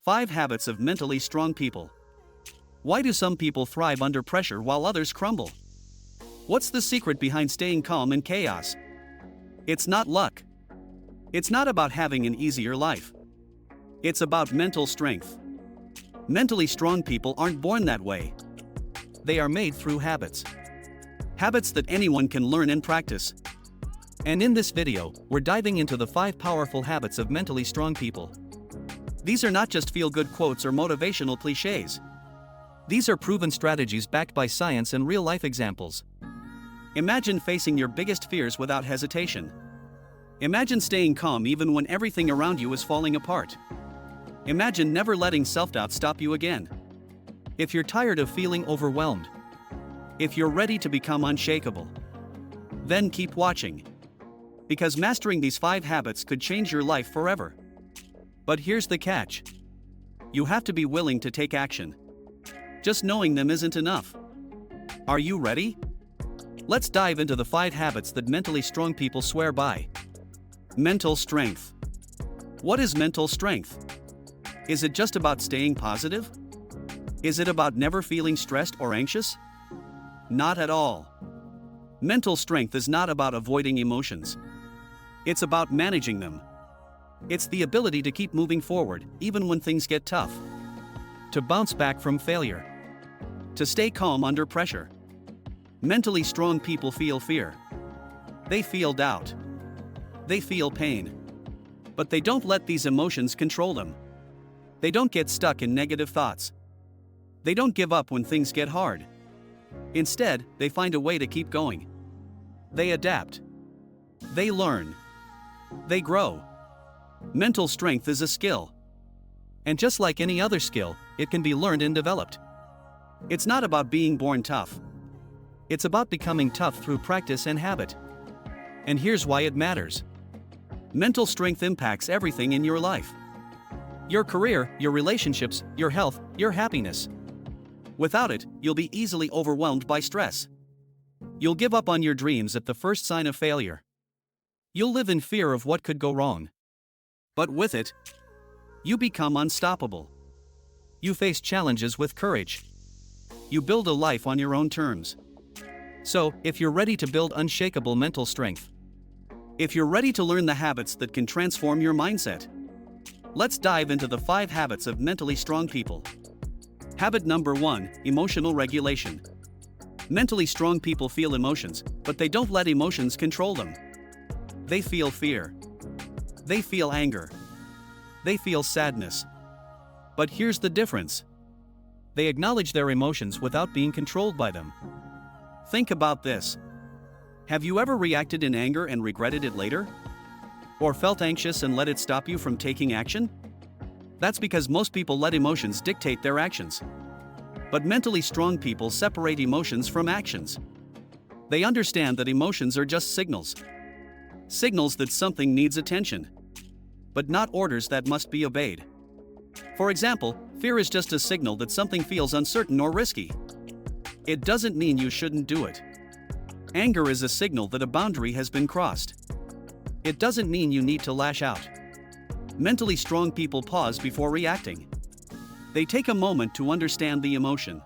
5 habits of mentally strong people. Why do some people thrive under pressure while others crumble? What's the secret behind staying calm in chaos? It's not luck. It's not about having an easier life. It's about mental strength. Mentally strong people aren't born that way. They are made through habits. Habits that anyone can learn and practice. And in this video, we're diving into the 5 powerful habits of mentally strong people. These are not just feel-good quotes or motivational clichés. These are proven strategies backed by science and real-life examples. Imagine facing your biggest fears without hesitation. Imagine staying calm even when everything around you is falling apart. Imagine never letting self-doubt stop you again. If you're tired of feeling overwhelmed, if you're ready to become unshakable, then keep watching. Because mastering these 5 habits could change your life forever. But here's the catch. You have to be willing to take action. Just knowing them isn't enough. Are you ready? Let's dive into the 5 habits that mentally strong people swear by. Mental strength. What is mental strength? Is it just about staying positive? Is it about never feeling stressed or anxious? Not at all. Mental strength is not about avoiding emotions. It's about managing them. It's the ability to keep moving forward, even when things get tough. To bounce back from failure. To stay calm under pressure. Mentally strong people feel fear. They feel doubt. They feel pain. But they don't let these emotions control them. They don't get stuck in negative thoughts. They don't give up when things get hard. Instead, they find a way to keep going. They adapt. They learn. They grow. Mental strength is a skill. And just like any other skill, it can be learned and developed. It's not about being born tough. It's about becoming tough through practice and habit. And here's why it matters. Mental strength impacts everything in your life. Your career, your relationships, your health, your happiness. Without it, you'll be easily overwhelmed by stress. You'll give up on your dreams at the first sign of failure. You'll live in fear of what could go wrong. But with it, you become unstoppable. You face challenges with courage. You build a life on your own terms. So, if you're ready to build unshakable mental strength, if you're ready to learn the habits that can transform your mindset, let's dive into the 5 habits of mentally strong people. Habit number 1, emotional regulation. Mentally strong people feel emotions, but they don't let emotions control them. They feel fear. They feel anger. They feel sadness. But here's the difference. They acknowledge their emotions without being controlled by them. Think about this. Have you ever reacted in anger and regretted it later? Or felt anxious and let it stop you from taking action? That's because most people let emotions dictate their actions. But mentally strong people separate emotions from actions. They understand that emotions are just signals. Signals that something needs attention. But not orders that must be obeyed. For example, fear is just a signal that something feels uncertain or risky. It doesn't mean you shouldn't do it. Anger is a signal that a boundary has been crossed. It doesn't mean you need to lash out. Mentally strong people pause before reacting. They take a moment to understand the emotion.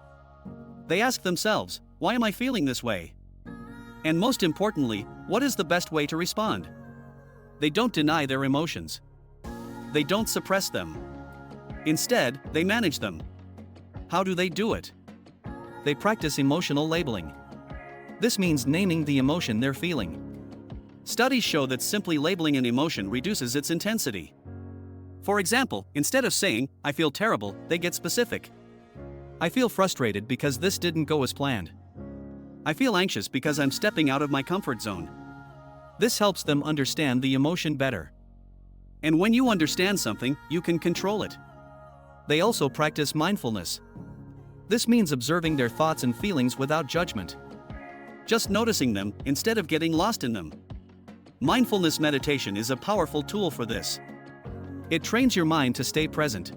They ask themselves, why am I feeling this way? And most importantly, what is the best way to respond? They don't deny their emotions. They don't suppress them. Instead, they manage them. How do they do it? They practice emotional labeling. This means naming the emotion they're feeling. Studies show that simply labeling an emotion reduces its intensity. For example, instead of saying, I feel terrible, they get specific. I feel frustrated because this didn't go as planned. I feel anxious because I'm stepping out of my comfort zone. This helps them understand the emotion better. And when you understand something, you can control it. They also practice mindfulness. This means observing their thoughts and feelings without judgment. Just noticing them instead of getting lost in them. Mindfulness meditation is a powerful tool for this. It trains your mind to stay present.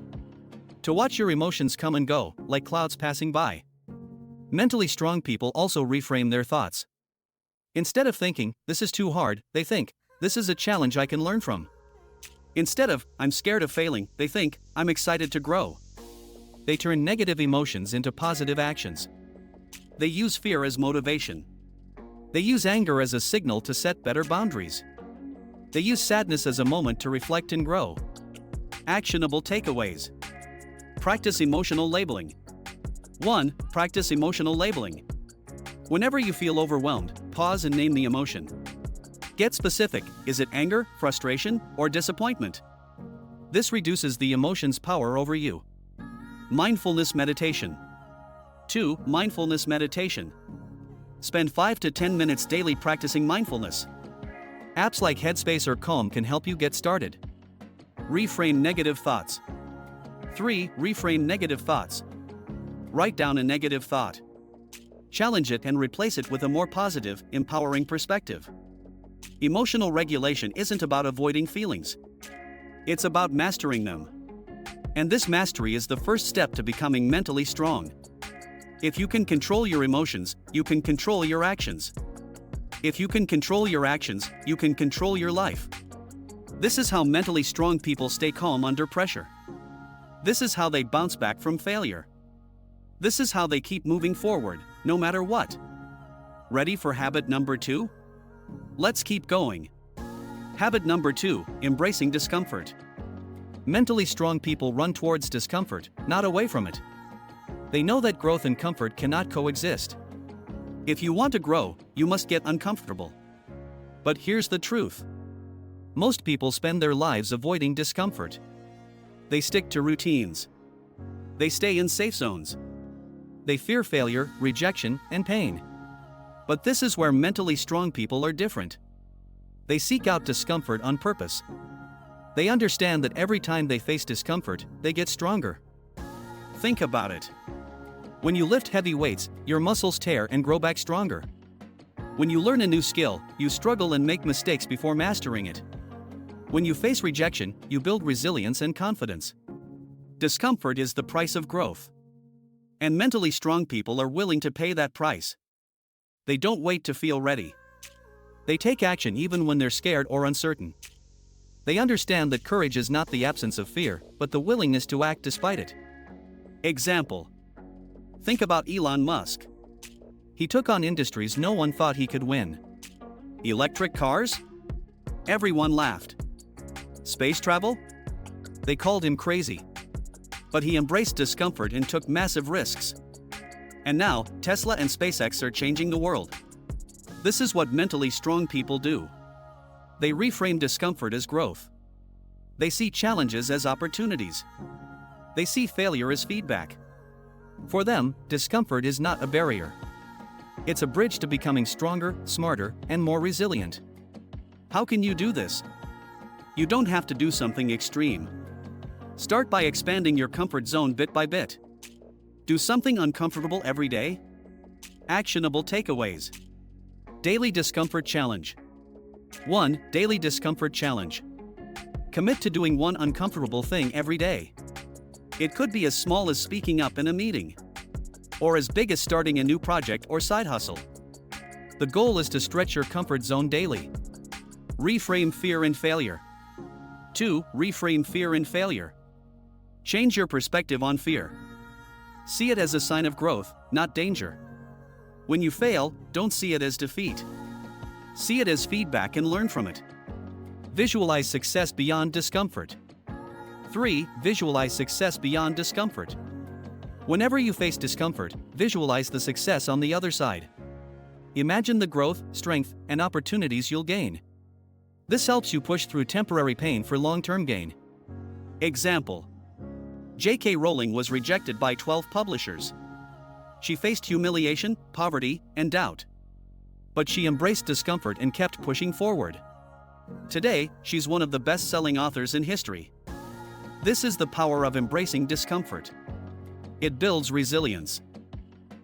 To watch your emotions come and go, like clouds passing by. Mentally strong people also reframe their thoughts. Instead of thinking, this is too hard, they think, this is a challenge I can learn from. Instead of, I'm scared of failing, they think, I'm excited to grow. They turn negative emotions into positive actions. They use fear as motivation. They use anger as a signal to set better boundaries. They use sadness as a moment to reflect and grow. Actionable takeaways. Practice emotional labeling. 1. Practice emotional labeling. Whenever you feel overwhelmed, pause and name the emotion. Get specific. Is it anger, frustration, or disappointment? This reduces the emotion's power over you. Mindfulness meditation. 2. Mindfulness meditation. Spend 5 to 10 minutes daily practicing mindfulness. Apps like Headspace or Calm can help you get started. Reframe negative thoughts. 3. Reframe negative thoughts. Write down a negative thought. Challenge it and replace it with a more positive, empowering perspective. Emotional regulation isn't about avoiding feelings. It's about mastering them. And this mastery is the first step to becoming mentally strong. If you can control your emotions, you can control your actions. If you can control your actions, you can control your life. This is how mentally strong people stay calm under pressure. This is how they bounce back from failure. This is how they keep moving forward, no matter what. Ready for habit number 2? Let's keep going. Habit number 2, embracing discomfort. Mentally strong people run towards discomfort, not away from it. They know that growth and comfort cannot coexist. If you want to grow, you must get uncomfortable. But here's the truth. Most people spend their lives avoiding discomfort. They stick to routines. They stay in safe zones. They fear failure, rejection, and pain. But this is where mentally strong people are different. They seek out discomfort on purpose. They understand that every time they face discomfort, they get stronger. Think about it. When you lift heavy weights, your muscles tear and grow back stronger. When you learn a new skill, you struggle and make mistakes before mastering it. When you face rejection, you build resilience and confidence. Discomfort is the price of growth. And mentally strong people are willing to pay that price. They don't wait to feel ready. They take action even when they're scared or uncertain. They understand that courage is not the absence of fear, but the willingness to act despite it. Example. Think about Elon Musk. He took on industries no one thought he could win. Electric cars? Everyone laughed. Space travel? They called him crazy. But he embraced discomfort and took massive risks. And now, Tesla and SpaceX are changing the world. This is what mentally strong people do. They reframe discomfort as growth. They see challenges as opportunities. They see failure as feedback. For them, discomfort is not a barrier. It's a bridge to becoming stronger, smarter, and more resilient. How can you do this? You don't have to do something extreme. Start by expanding your comfort zone bit by bit. Do something uncomfortable every day. Actionable takeaways. Daily discomfort challenge. 1. Daily discomfort challenge. Commit to doing one uncomfortable thing every day. It could be as small as speaking up in a meeting, or as big as starting a new project or side hustle. The goal is to stretch your comfort zone daily. Reframe fear and failure. 2. Reframe fear and failure. Change your perspective on fear. See it as a sign of growth, not danger. When you fail, don't see it as defeat. See it as feedback and learn from it. Visualize success beyond discomfort. 3. Visualize success beyond discomfort. Whenever you face discomfort, visualize the success on the other side. Imagine the growth, strength, and opportunities you'll gain. This helps you push through temporary pain for long-term gain. Example. J.K. Rowling was rejected by 12 publishers. She faced humiliation, poverty, and doubt. But she embraced discomfort and kept pushing forward. Today, she's one of the best-selling authors in history. This is the power of embracing discomfort. It builds resilience.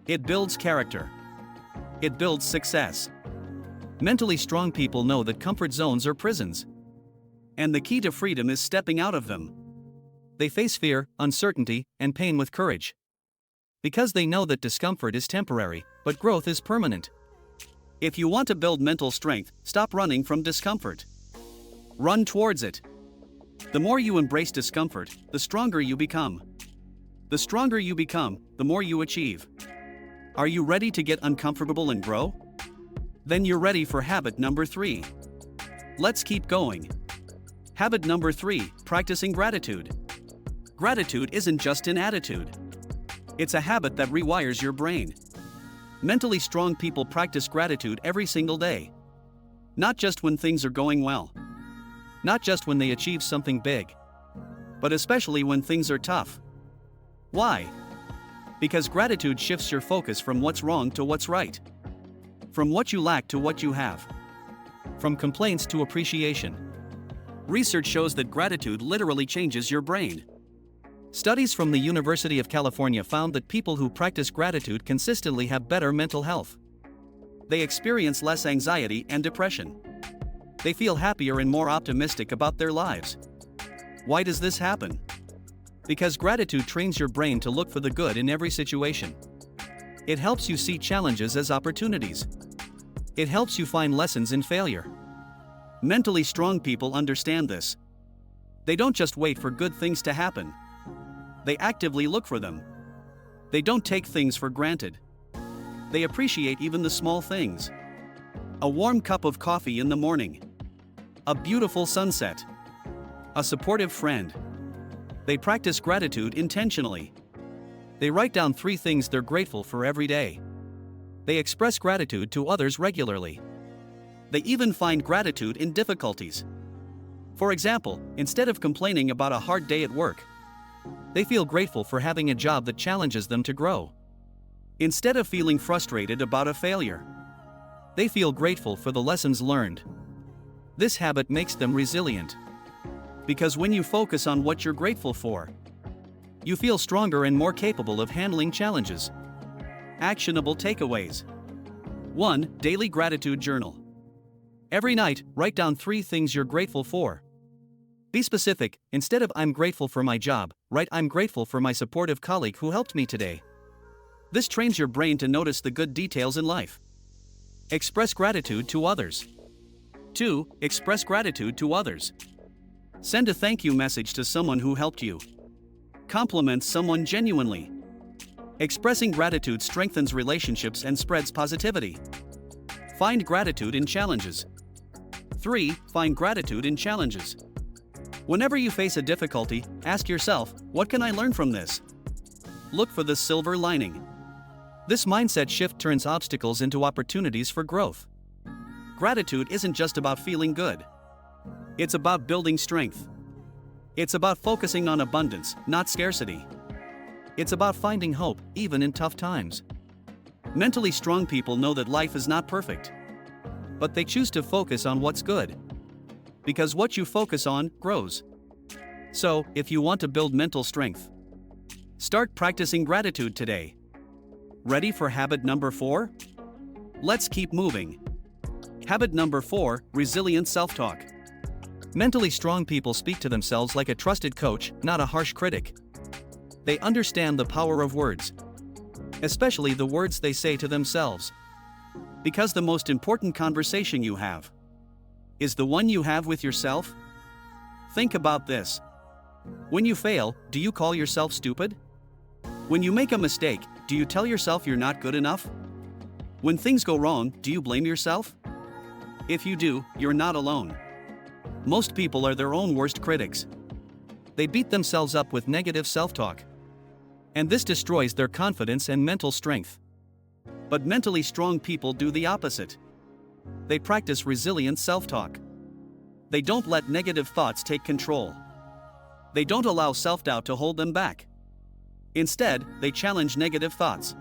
It builds character. It builds success. Mentally strong people know that comfort zones are prisons. And the key to freedom is stepping out of them. They face fear, uncertainty, and pain with courage. Because they know that discomfort is temporary, but growth is permanent. If you want to build mental strength, stop running from discomfort. Run towards it. The more you embrace discomfort, the stronger you become. The stronger you become, the more you achieve. Are you ready to get uncomfortable and grow? Then you're ready for habit number 3. Let's keep going. Habit number 3, practicing gratitude. Gratitude isn't just an attitude. It's a habit that rewires your brain. Mentally strong people practice gratitude every single day. Not just when things are going well. Not just when they achieve something big. But especially when things are tough. Why? Because gratitude shifts your focus from what's wrong to what's right. From what you lack to what you have. From complaints to appreciation. Research shows that gratitude literally changes your brain. Studies from the University of California found that people who practice gratitude consistently have better mental health. They experience less anxiety and depression. They feel happier and more optimistic about their lives. Why does this happen? Because gratitude trains your brain to look for the good in every situation. It helps you see challenges as opportunities. It helps you find lessons in failure. Mentally strong people understand this. They don't just wait for good things to happen. They actively look for them. They don't take things for granted. They appreciate even the small things. A warm cup of coffee in the morning. A beautiful sunset. A supportive friend. They practice gratitude intentionally. They write down 3 things they're grateful for every day. They express gratitude to others regularly. They even find gratitude in difficulties. For example, instead of complaining about a hard day at work, they feel grateful for having a job that challenges them to grow. Instead of feeling frustrated about a failure, they feel grateful for the lessons learned. This habit makes them resilient. Because when you focus on what you're grateful for, you feel stronger and more capable of handling challenges. Actionable takeaways. 1. Daily gratitude journal. Every night, write down 3 things you're grateful for. Be specific. Instead of "I'm grateful for my job," write "I'm grateful for my supportive colleague who helped me today." This trains your brain to notice the good details in life. Express gratitude to others. 2. Express gratitude to others. Send a thank you message to someone who helped you. Compliment someone genuinely. Expressing gratitude strengthens relationships and spreads positivity. Find gratitude in challenges. 3. Find gratitude in challenges. Whenever you face a difficulty, ask yourself, what can I learn from this? Look for the silver lining. This mindset shift turns obstacles into opportunities for growth. Gratitude isn't just about feeling good. It's about building strength. It's about focusing on abundance, not scarcity. It's about finding hope, even in tough times. Mentally strong people know that life is not perfect. But they choose to focus on what's good. Because what you focus on grows. So, if you want to build mental strength, start practicing gratitude today. Ready for habit number 4? Let's keep moving. Habit number 4, resilient self-talk. Mentally strong people speak to themselves like a trusted coach, not a harsh critic. They understand the power of words, especially the words they say to themselves. Because the most important conversation you have is the one you have with yourself. Think about this. When you fail, do you call yourself stupid? When you make a mistake, do you tell yourself you're not good enough? When things go wrong, do you blame yourself? If you do, you're not alone. Most people are their own worst critics. They beat themselves up with negative self-talk. And this destroys their confidence and mental strength. But mentally strong people do the opposite. They practice resilient self-talk. They don't let negative thoughts take control. They don't allow self-doubt to hold them back. Instead, they challenge negative thoughts.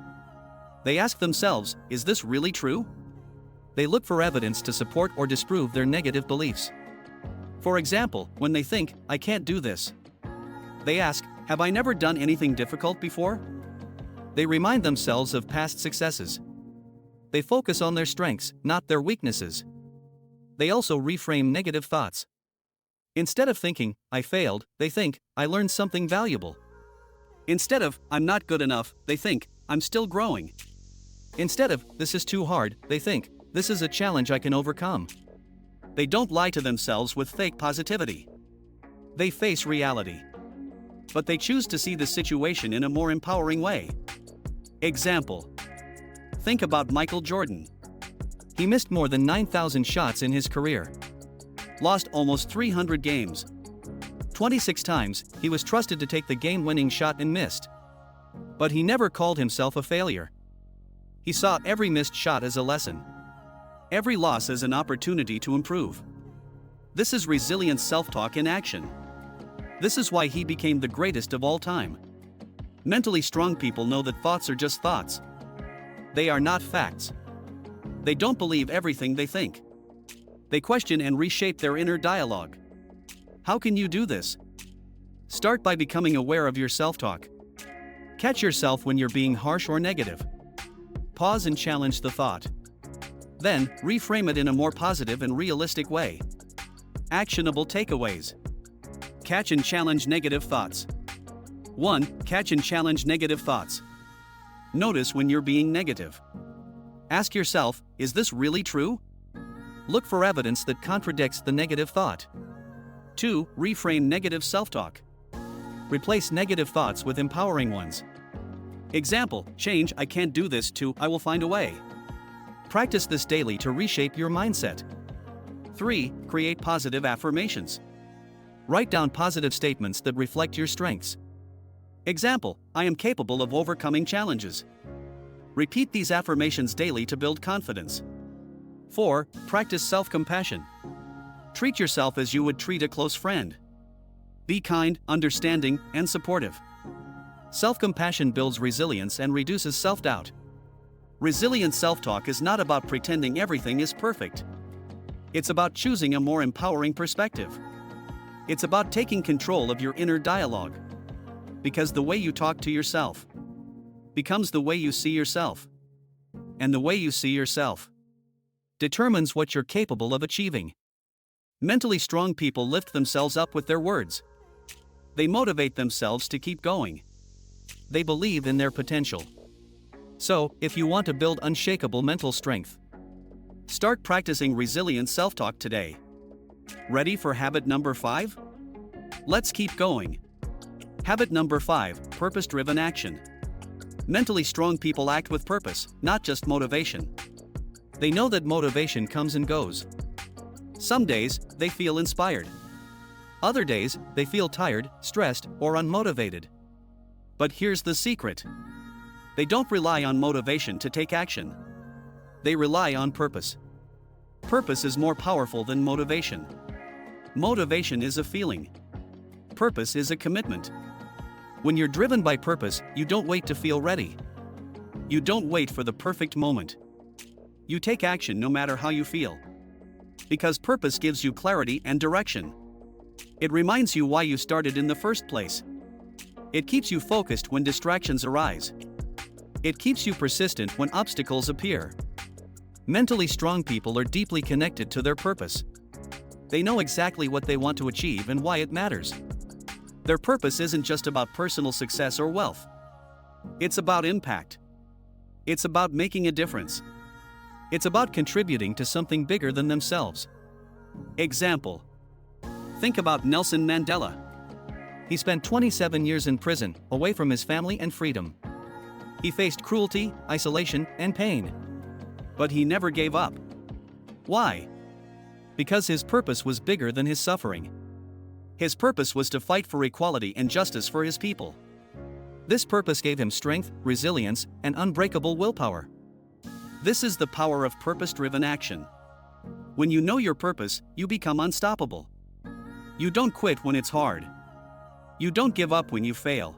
They ask themselves, is this really true? They look for evidence to support or disprove their negative beliefs. For example, when they think, I can't do this, they ask, have I never done anything difficult before? They remind themselves of past successes. They focus on their strengths, not their weaknesses. They also reframe negative thoughts. Instead of thinking, I failed, they think, I learned something valuable. Instead of, I'm not good enough, they think, I'm still growing. Instead of, this is too hard, they think, this is a challenge I can overcome. They don't lie to themselves with fake positivity. They face reality. But they choose to see the situation in a more empowering way. Example. Think about Michael Jordan. He missed more than 9,000 shots in his career. Lost almost 300 games. 26 times, he was trusted to take the game-winning shot and missed. But he never called himself a failure. He saw every missed shot as a lesson. Every loss as an opportunity to improve. This is resilient self-talk in action. This is why he became the greatest of all time. Mentally strong people know that thoughts are just thoughts. They are not facts. They don't believe everything they think. They question and reshape their inner dialogue. How can you do this? Start by becoming aware of your self-talk. Catch yourself when you're being harsh or negative. Pause and challenge the thought. Then, reframe it in a more positive and realistic way. Actionable takeaways. Catch and challenge negative thoughts. 1. Catch and challenge negative thoughts. Notice when you're being negative. Ask yourself, is this really true? Look for evidence that contradicts the negative thought. 2. Reframe negative self-talk. Replace negative thoughts with empowering ones. Example, change "I can't do this" to "I will find a way." Practice this daily to reshape your mindset. 3. Create positive affirmations. Write down positive statements that reflect your strengths. Example, I am capable of overcoming challenges. Repeat these affirmations daily to build confidence. 4. Practice self-compassion. Treat yourself as you would treat a close friend. Be kind, understanding, and supportive. Self-compassion builds resilience and reduces self-doubt. Resilient self-talk is not about pretending everything is perfect. It's about choosing a more empowering perspective. It's about taking control of your inner dialogue. Because the way you talk to yourself becomes the way you see yourself. And the way you see yourself determines what you're capable of achieving. Mentally strong people lift themselves up with their words. They motivate themselves to keep going. They believe in their potential. So, if you want to build unshakable mental strength, start practicing resilient self-talk today. Ready for habit number 5? Let's keep going. Habit number 5, purpose-driven action. Mentally strong people act with purpose, not just motivation. They know that motivation comes and goes. Some days, they feel inspired. Other days, they feel tired, stressed, or unmotivated. But here's the secret. They don't rely on motivation to take action. They rely on purpose. Purpose is more powerful than motivation. Motivation is a feeling. Purpose is a commitment. When you're driven by purpose, you don't wait to feel ready. You don't wait for the perfect moment. You take action no matter how you feel. Because purpose gives you clarity and direction. It reminds you why you started in the first place. It keeps you focused when distractions arise. It keeps you persistent when obstacles appear. Mentally strong people are deeply connected to their purpose. They know exactly what they want to achieve and why it matters. Their purpose isn't just about personal success or wealth. It's about impact. It's about making a difference. It's about contributing to something bigger than themselves. Example. Think about Nelson Mandela. He spent 27 years in prison, away from his family and freedom. He faced cruelty, isolation, and pain. But he never gave up. Why? Because his purpose was bigger than his suffering. His purpose was to fight for equality and justice for his people. This purpose gave him strength, resilience, and unbreakable willpower. This is the power of purpose-driven action. When you know your purpose, you become unstoppable. You don't quit when it's hard. You don't give up when you fail.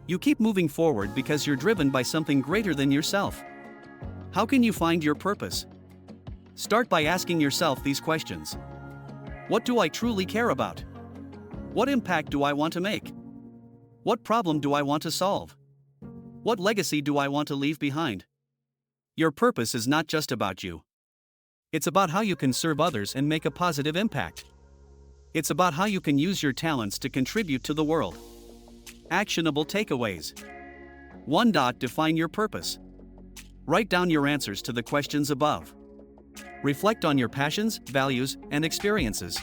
You keep moving forward because you're driven by something greater than yourself. How can you find your purpose? Start by asking yourself these questions. What do I truly care about? What impact do I want to make? What problem do I want to solve? What legacy do I want to leave behind? Your purpose is not just about you. It's about how you can serve others and make a positive impact. It's about how you can use your talents to contribute to the world. Actionable takeaways. 1. Define your purpose. Write down your answers to the questions above. Reflect on your passions, values, and experiences.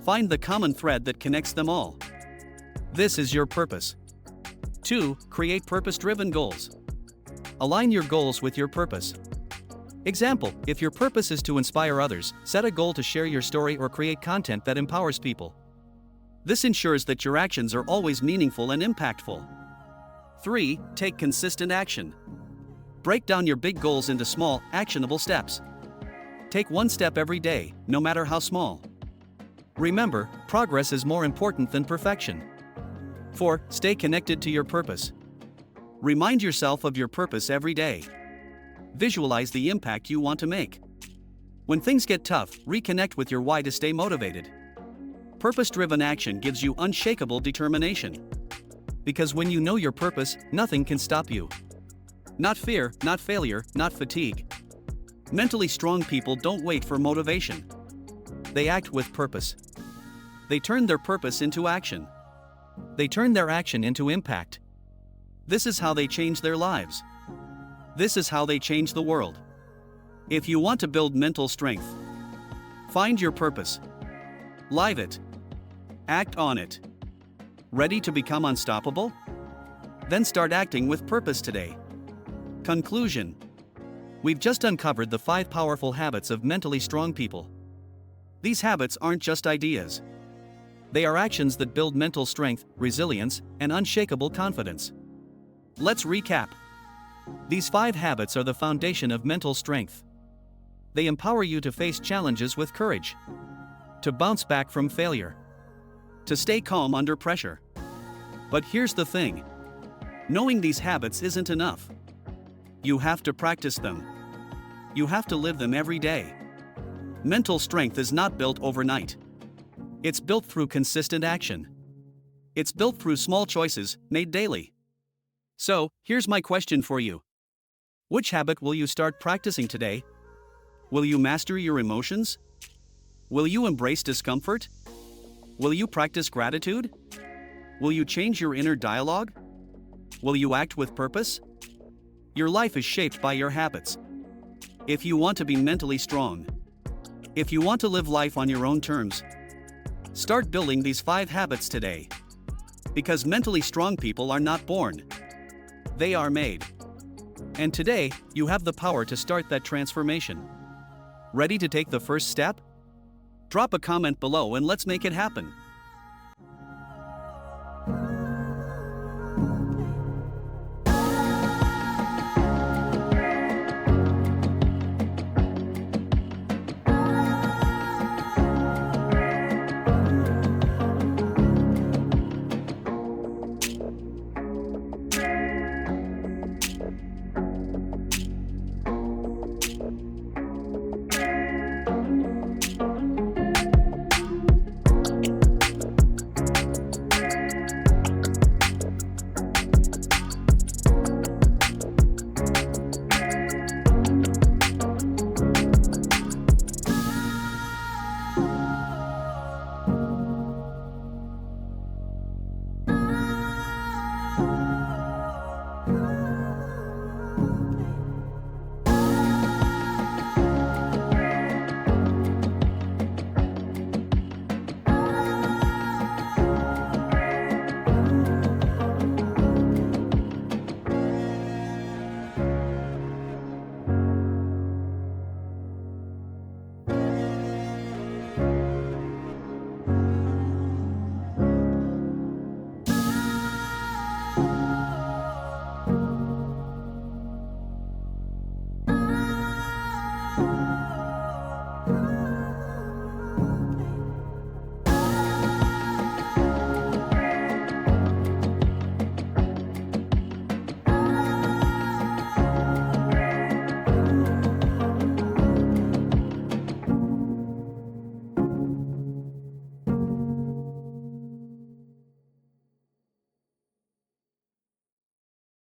Find the common thread that connects them all. This is your purpose. 2. Create purpose-driven goals. Align your goals with your purpose. Example, if your purpose is to inspire others, set a goal to share your story or create content that empowers people. This ensures that your actions are always meaningful and impactful. 3. Take consistent action. Break down your big goals into small, actionable steps. Take one step every day, no matter how small. Remember, progress is more important than perfection. 4. Stay connected to your purpose. Remind yourself of your purpose every day. Visualize the impact you want to make. When things get tough, reconnect with your why to stay motivated. Purpose-driven action gives you unshakable determination. Because when you know your purpose, nothing can stop you. Not fear, not failure, not fatigue. Mentally strong people don't wait for motivation. They act with purpose. They turn their purpose into action. They turn their action into impact. This is how they change their lives. This is how they change the world. If you want to build mental strength, find your purpose. Live it. Act on it. Ready to become unstoppable? Then start acting with purpose today. Conclusion. We've just uncovered the 5 powerful habits of mentally strong people. These habits aren't just ideas. They are actions that build mental strength, resilience, and unshakable confidence. Let's recap. These 5 habits are the foundation of mental strength. They empower you to face challenges with courage, to bounce back from failure, to stay calm under pressure. But here's the thing. Knowing these habits isn't enough. You have to practice them. You have to live them every day. Mental strength is not built overnight. It's built through consistent action. It's built through small choices made daily. So, here's my question for you. Which habit will you start practicing today? Will you master your emotions? Will you embrace discomfort? Will you practice gratitude? Will you change your inner dialogue? Will you act with purpose? Your life is shaped by your habits. If you want to be mentally strong, if you want to live life on your own terms, start building these 5 habits today. Because mentally strong people are not born. They are made. And today, you have the power to start that transformation. Ready to take the first step? Drop a comment below and let's make it happen.